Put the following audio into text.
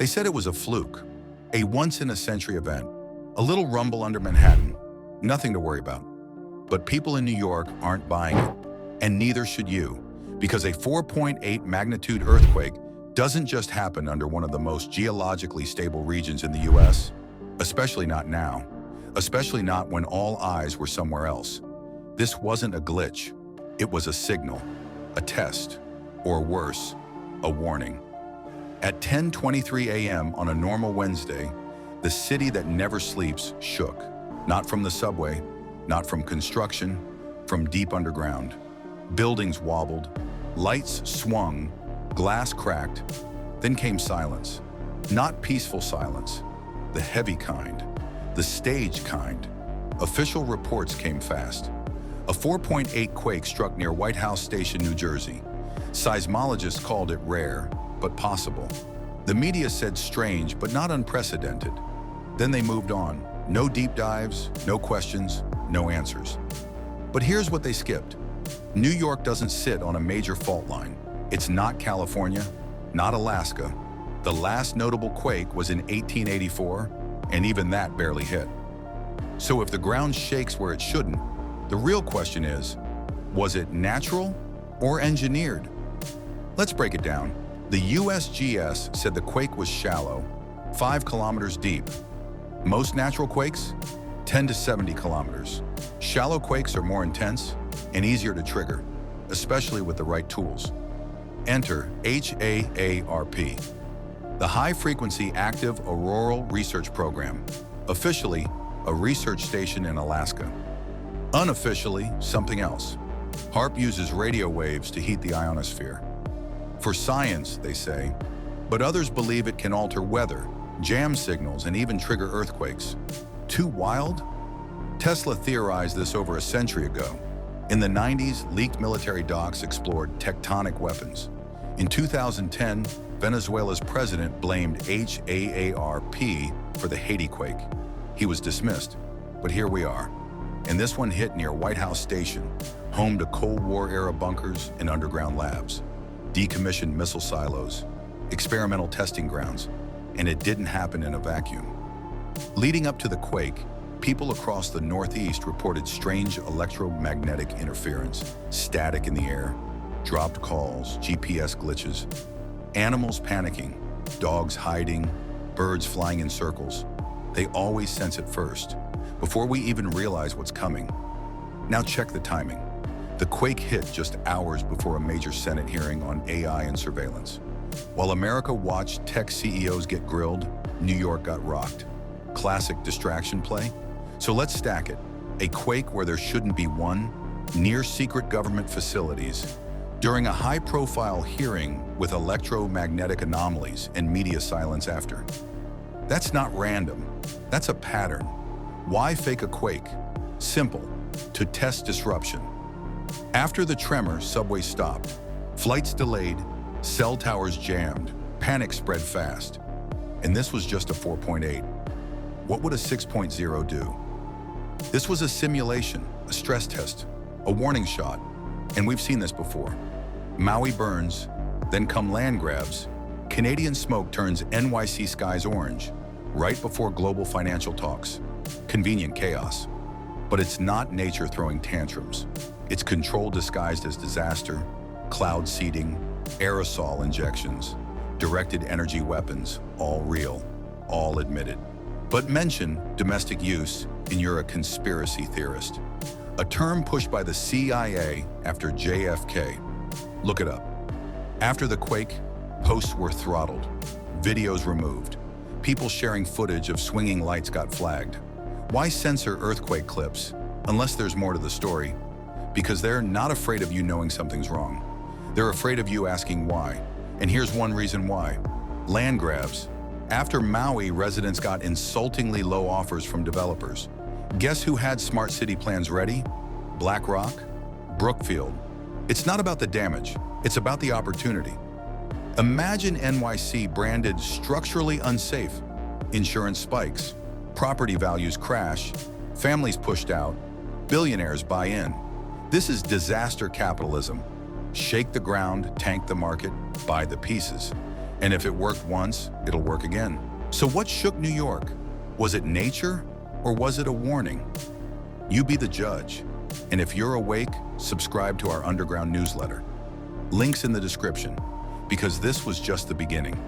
They said it was a fluke, a once-in-a-century event, a little rumble under Manhattan, nothing to worry about. But people in New York aren't buying it, and neither should you, because a 4.8 magnitude earthquake doesn't just happen under one of the most geologically stable regions in the US, especially not now, especially not when all eyes were somewhere else. This wasn't a glitch, it was a signal, a test, or worse, a warning. At 10:23 a.m. on a normal Wednesday, the city that never sleeps shook, not from the subway, not from construction, from deep underground. Buildings wobbled, lights swung, glass cracked, then came silence. Not peaceful silence, the heavy kind, the staged kind. Official reports came fast. A 4.8 quake struck near White House Station, New Jersey. Seismologists called it rare, but possible. The media said strange, but not unprecedented. Then they moved on. No deep dives, no questions, no answers. But here's what they skipped. New York doesn't sit on a major fault line. It's not California, not Alaska. The last notable quake was in 1884, and even that barely hit. So if the ground shakes where it shouldn't, the real question is, was it natural or engineered? Let's break it down. The USGS said the quake was shallow, 5 kilometers deep. Most natural quakes, 10 to 70 kilometers. Shallow quakes are more intense and easier to trigger, especially with the right tools. Enter HAARP, the High Frequency Active Auroral Research Program, officially a research station in Alaska. Unofficially, something else. HAARP uses radio waves to heat the ionosphere. For science, they say, but others believe it can alter weather, jam signals, and even trigger earthquakes. Too wild? Tesla theorized this over a century ago. In the 90s, leaked military docs explored tectonic weapons. In 2010, Venezuela's president blamed HAARP for the Haiti quake. He was dismissed, but here we are. And this one hit near White House Station, home to Cold War-era bunkers and underground labs, decommissioned missile silos, experimental testing grounds, and it didn't happen in a vacuum. Leading up to the quake, people across the Northeast reported strange electromagnetic interference, static in the air, dropped calls, GPS glitches, animals panicking, dogs hiding, birds flying in circles. They always sense it first, before we even realize what's coming. Now check the timing. The quake hit just hours before a major Senate hearing on AI and surveillance. While America watched tech CEOs get grilled, New York got rocked. Classic distraction play? So let's stack it. A quake where there shouldn't be one, near secret government facilities, during a high-profile hearing with electromagnetic anomalies and media silence after. That's not random. That's a pattern. Why fake a quake? Simple, to test disruption. After the tremor, subways stopped, flights delayed, cell towers jammed, panic spread fast. And this was just a 4.8. What would a 6.0 do? This was a simulation, a stress test, a warning shot, and we've seen this before. Maui burns, then come land grabs. Canadian smoke turns NYC skies orange, right before global financial talks. Convenient chaos. But it's not nature throwing tantrums. It's control disguised as disaster, cloud seeding, aerosol injections, directed energy weapons, all real, all admitted. But mention domestic use and you're a conspiracy theorist. A term pushed by the CIA after JFK. Look it up. After the quake, posts were throttled, videos removed. People sharing footage of swinging lights got flagged. Why censor earthquake clips, unless there's more to the story? Because they're not afraid of you knowing something's wrong. They're afraid of you asking why. And here's one reason why. Land grabs. After Maui, residents got insultingly low offers from developers. Guess who had smart city plans ready? BlackRock, Brookfield. It's not about the damage, it's about the opportunity. Imagine NYC branded structurally unsafe. Insurance spikes, property values crash, families pushed out, billionaires buy in. This is disaster capitalism. Shake the ground, tank the market, buy the pieces. And if it worked once, it'll work again. So what shook New York? Was it nature or was it a warning? You be the judge. And if you're awake, subscribe to our underground newsletter. Links in the description, because this was just the beginning.